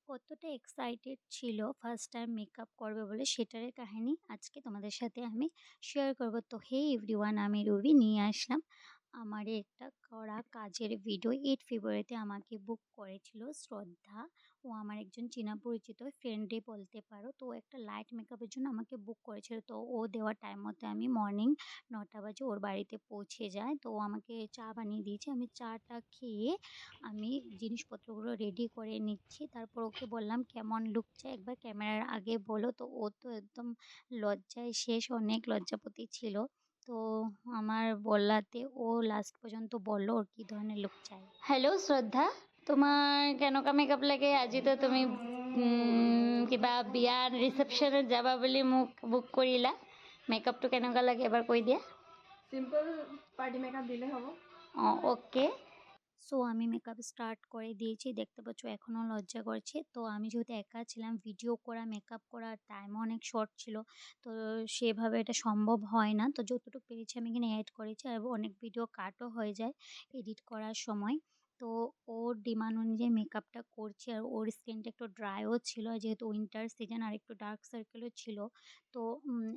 কতটা এক্সাইটেড ছিল first time makeup করবে বলে সেটারই কাহিনী আজকে তোমাদের সাথে আমি শেয়ার করব। তো হে এভরিওয়ান, আমি রুবি নিয়ে আসলাম আমারই একটা করা কাজের ভিডিও। 8 ফেব্রুয়ারিতে আমাকে বুক করেছিল শ্রদ্ধা। ও আমার একজন চেনা পরিচিত ফ্রেন্ডই বলতে পারো। তো ও একটা লাইট মেকআপের জন্য আমাকে বুক করেছিল। তো ও দেওয়া টাইম মতো আমি মর্নিং 9টা বাজে ওর বাড়িতে পৌঁছে যাই। তো ও আমাকে চা বানিয়ে দিয়েছে। আমি চাটা খেয়ে আমি জিনিসপত্রগুলো রেডি করে নিচ্ছি। তারপর ওকে বললাম, "কেমন লুক চাই একবার ক্যামেরার আগে বলো।" তো ও তো একদম লজ্জায় শেষ, অনেক লজ্জাপতি ছিল। তো আমার বলাতে ও লাস্ট পর্যন্ত বলল ওর কি ধরনের লুক চাই। হেল্ল' শ্ৰদ্ধা, তোমাৰ কেনেকুৱা মেকআপ লাগে? আজিতো তুমি কিবা বিয়াৰ ৰিচেপশ্যনত যাবা বুলি মোক বুক কৰিলা। মেকআপটো কেনেকুৱা লাগে এবাৰ কৈ দিয়া। সিম্পল পার্টি মেকআপ দিলে হবে। ওকে। সো আমি মেকআপ স্টার্ট করে দিয়েছি। দেখতে পাচ্ছ এখনও লজ্জা করছে। তো আমি যেহেতু একা ছিলাম, ভিডিও করা, মেকআপ করা টাইমও অনেক শর্ট ছিল। তো সেভাবে এটা সম্ভব হয় না। তো যতটুকু পেরেছি আমি এখানে এড করেছি। আর অনেক ভিডিও কাটও হয়ে যায় এডিট করার সময়। তো ওর ডিমান্ড অনুযায়ী মেকআপটা করছি। আর ওর স্কিনটা একটু ড্রাইও ছিল, যেহেতু উইন্টার সিজন, আর একটু ডার্ক সার্কেলও ছিল। তো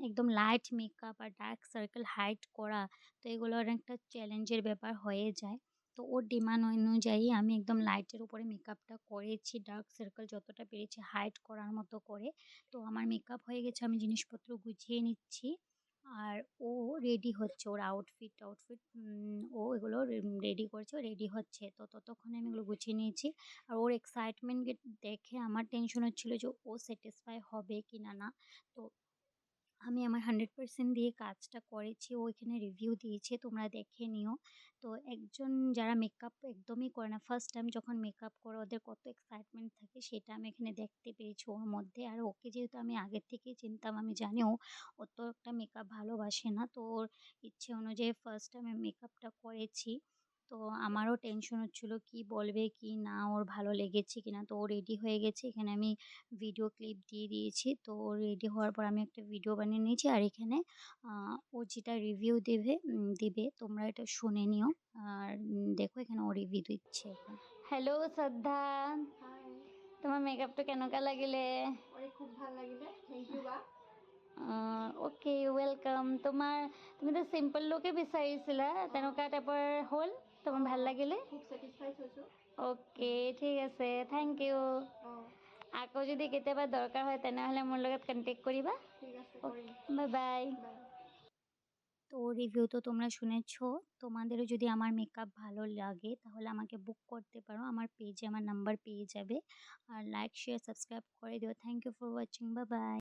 একদম লাইট মেকআপ আর ডার্ক সার্কেল হাইড করা, তো এগুলো অনেকটা চ্যালেঞ্জের ব্যাপার হয়ে যায়। তো ওর ডিমান্ড অনুযায়ী আমি একদম লাইটের উপরে মেকআপটা করেছি। ডার্ক সার্কেল যতটা পেরেছি হাইড করার মতো করে। তো আমার মেকআপ হয়ে গেছে, আমি জিনিসপত্র গুছিয়ে নিচ্ছি। আর ও রেডি হচ্ছে, ওর আউটফিট ও এগুলো রেডি করছে, রেডি হচ্ছে। তো ততক্ষণে আমি এগুলো গুছিয়ে নিয়েছি। আর ওর এক্সাইটমেন্ট দেখে আমার টেনশন হচ্ছিল যে ও স্যাটিসফাই হবে কিনা না। তো আমি আমার 100% দিয়ে কাজটা করেছি। ও এখানে রিভিউ দিয়েছে, তোমরা দেখে নিও। তো একজন যারা মেকআপ একদমই করে না, ফার্স্ট টাইম যখন মেকআপ করে ওদের কত এক্সাইটমেন্ট থাকে সেটা আমি এখানে দেখতে পেরেছি ওর মধ্যে। আর ওকে যেহেতু আমি আগের থেকেই চিনতাম, আমি জানি ও তো একটা মেকআপ ভালোবাসে না। তো ওর ইচ্ছে অনুযায়ী ফার্স্ট টাইম আমি মেকআপটা করেছি। তো আমারও টেনশন হচ্ছিল কি বলবে কি না, ওর ভালো লেগেছে কিনা। তো ও রেডি হয়ে গেছে, এখানে আমি ভিডিও ক্লিপ দিয়ে দিয়েছি। তো রেডি হওয়ার পর আমি একটা ভিডিও বানিয়ে নিয়েছি। আর এখানে ও যেটা রিভিউ দিবে তোমরা এটা শুনে নিও। আর দেখো এখানে ও রিভিউ দিচ্ছে এখন। হেল্ল' শ্ৰদ্ধা, হাই, তোমাৰ মেকআপটো কেনেকুৱা লাগিলে? খুব ভাল লাগিলে। থেংক ইউ বা। Okay, welcome. তুমিতো চিম্পল লুকে বিচাৰিছিলা, তেনেকুৱা টাইপৰ হ'ল? তোমাৰ ভাল লাগিলে? খুব ছেটিছফাইড হৈছোঁ। অ'কে, ঠিক আছে, থেংক ইউ। আকৌ যদি কেতিয়াবা দৰকাৰ হয় তেনেহ'লে মোৰ লগত কণ্টেক্ট কৰিবা। ঠিক আছে, বাই বাই। তো রিভিউ তো তোমরা শুনেছো। তোমাদেরও যদি আমার মেকআপ ভালো লাগে তাহলে আমাকে বুক করতে পারো। আমার পেজে আমার নাম্বার পেয়ে যাবে। আর লাইক, শেয়ার, সাবস্ক্রাইব করে দিও। Thank you for watching. Bye by.